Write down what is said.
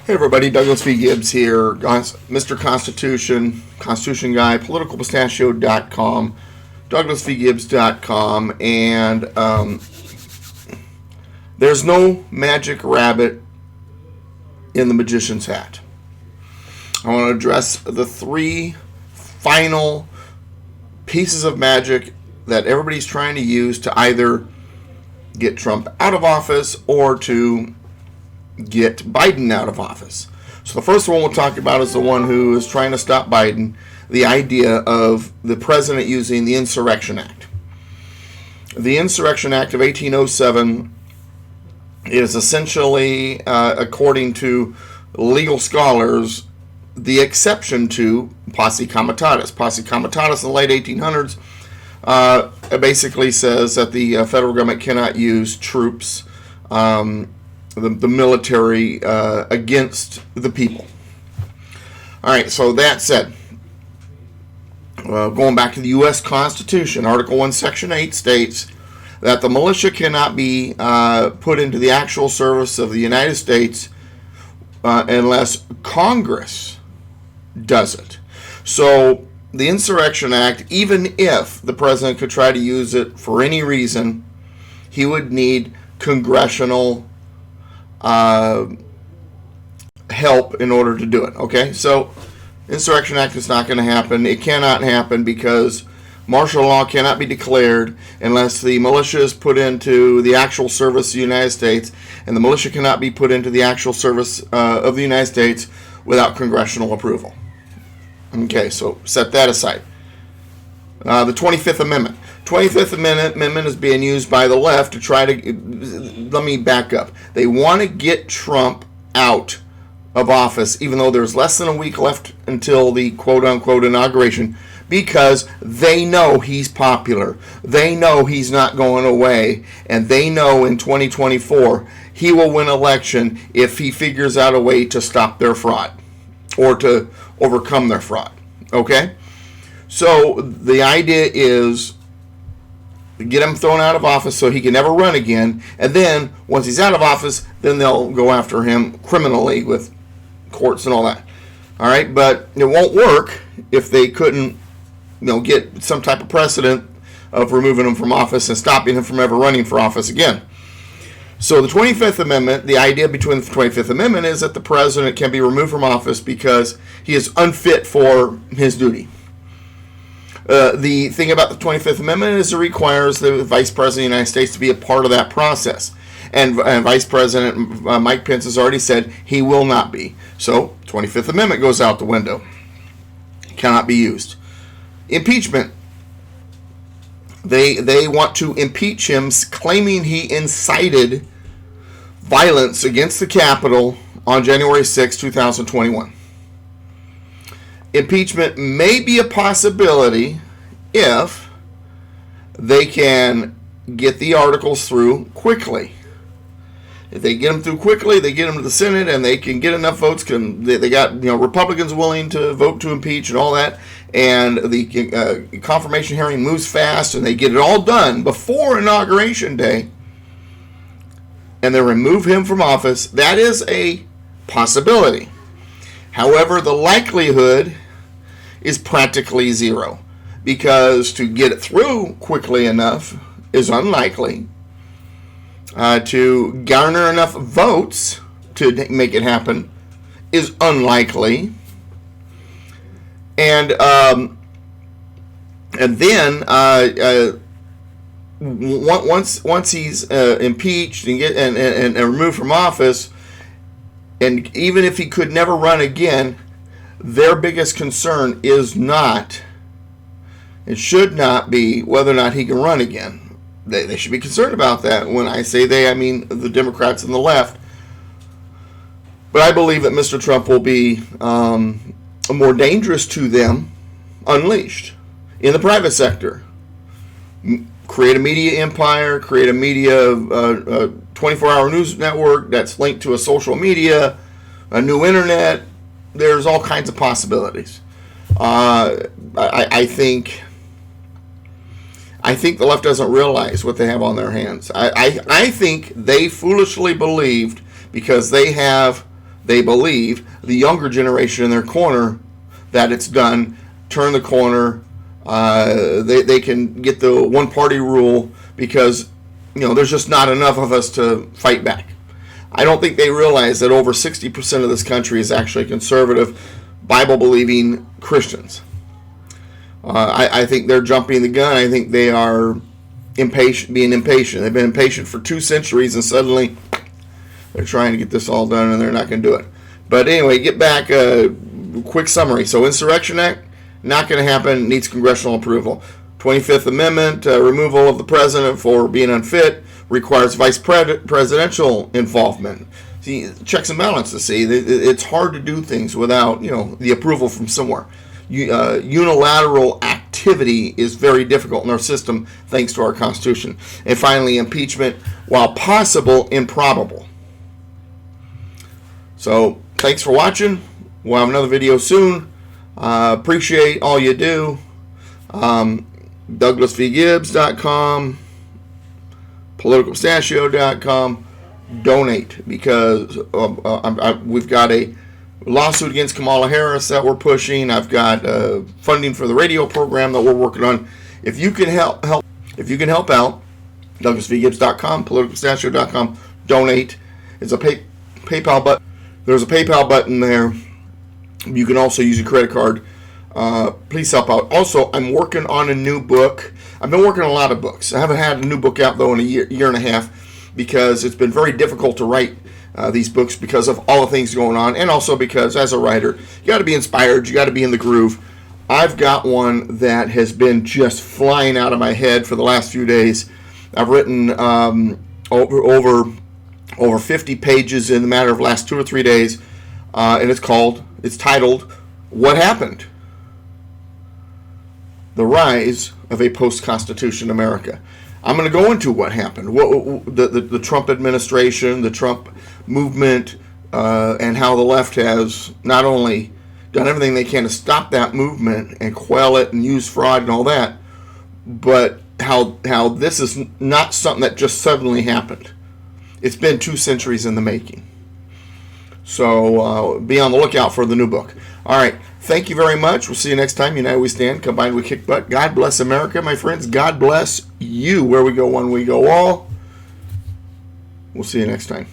Hey everybody, Douglas V. Gibbs here, Mr. Constitution, Constitution Guy, politicalpistachio.com, douglasvgibbs.com, and there's no magic rabbit in the magician's hat. I want to address the three final pieces of magic that everybody's trying to use to either get Trump out of office or to get Biden out of office. So the first one we'll talk about is the one who is trying to stop Biden, the idea of the president using the Insurrection Act. The Insurrection Act of 1807 is essentially, according to legal scholars, the exception to posse comitatus. Posse comitatus in the late 1800s basically says that the federal government cannot use troops, the military, against the people. All right, so that said, going back to the U.S. Constitution, Article 1, Section 8 states that the militia cannot be put into the actual service of the United States unless Congress does it. So the Insurrection Act, even if the president could try to use it for any reason, he would need congressional help in order to do it. Okay, so Insurrection Act is not going to happen. It cannot happen because martial law cannot be declared unless the militia is put into the actual service of the United States, and the militia cannot be put into the actual service of the United States without congressional approval. Okay, so set that aside. The 25th Amendment. 25th Amendment is being used by the left to try to, let me back up. They want to get Trump out of office, even though there's less than a week left until the quote-unquote inauguration, because they know he's popular. They know he's not going away, and they know in 2024 he will win election if he figures out a way to stop their fraud or to overcome their fraud. Okay? So the idea is get him thrown out of office so he can never run again, and then once he's out of office, then they'll go after him criminally with courts and all that. All right, but it won't work if they couldn't, get some type of precedent of removing him from office and stopping him from ever running for office again. So the 25th Amendment, the idea between the 25th Amendment is that the president can be removed from office because he is unfit for his duty. The thing about the 25th Amendment is it requires the Vice President of the United States to be a part of that process. And Vice President Mike Pence has already said he will not be. So 25th Amendment goes out the window. Cannot be used. Impeachment. They want to impeach him, claiming he incited violence against the Capitol on January 6, 2021. Impeachment may be a possibility if they can get the articles through quickly. If they get them through quickly, they get them to the Senate, and they can get enough votes. They got Republicans willing to vote to impeach and all that, and the confirmation hearing moves fast, and they get it all done before Inauguration Day, and they remove him from office. That is a possibility. However, the likelihood is practically zero, because to get it through quickly enough is unlikely. To garner enough votes to make it happen is unlikely. And then once he's impeached and removed from office, and even if he could never run again, their biggest concern is not, it should not be whether or not he can run again. They should be concerned about that. When I say they, I mean the Democrats and the left. But I believe that Mr. Trump will be more dangerous to them unleashed in the private sector. Create a media empire, create a media 24-hour news network that's linked to a social media, a new internet. There's all kinds of possibilities. I think the left doesn't realize what they have on their hands. I think they foolishly believed, because they have they believe, the younger generation in their corner, that it's done, turn the corner, they can get the one-party rule because, there's just not enough of us to fight back. I don't think they realize that over 60% of this country is actually conservative, Bible-believing Christians. I think they're jumping the gun. I think they are being impatient. They've been impatient for 2 centuries, and suddenly they're trying to get this all done, and they're not going to do it. But anyway, get back. Quick summary. So, Insurrection Act, not going to happen. Needs congressional approval. 25th Amendment, removal of the president for being unfit, requires vice presidential involvement. See, checks and balances. See, it's hard to do things without the approval from somewhere. Unilateral activity is very difficult in our system, thanks to our Constitution. And finally, impeachment, while possible, improbable. So, thanks for watching. We'll have another video soon. Appreciate all you do. DouglasVGibbs.com, politicalpistachio.com. Donate, because we've got a lawsuit against Kamala Harris that we're pushing. I've got funding for the radio program that we're working on. If you can help out, DouglasVGibbs.com, politicalpistachio.com. Donate. It's a PayPal button. There's a PayPal button there. You can also use your credit card. Please help out. Also, I'm working on a new book. I've been working on a lot of books. I haven't had a new book out, though, in a year and a half, because it's been very difficult to write these books because of all the things going on, and also because, as a writer, you got to be inspired. You got to be in the groove. I've got one that has been just flying out of my head for the last few days. I've written over 50 pages in the matter of the last 2 or 3 days, and it's titled, What Happened? The Rise of a Post-Constitution America. I'm going to go into what happened, the Trump administration, the Trump movement, and how the left has not only done everything they can to stop that movement and quell it and use fraud and all that, but how this is not something that just suddenly happened. It's been 2 centuries in the making. So be on the lookout for the new book. All right. Thank you very much. We'll see you next time. United we stand, combined we kick butt. God bless America, my friends. God bless you. Where we go, one we go all. We'll see you next time.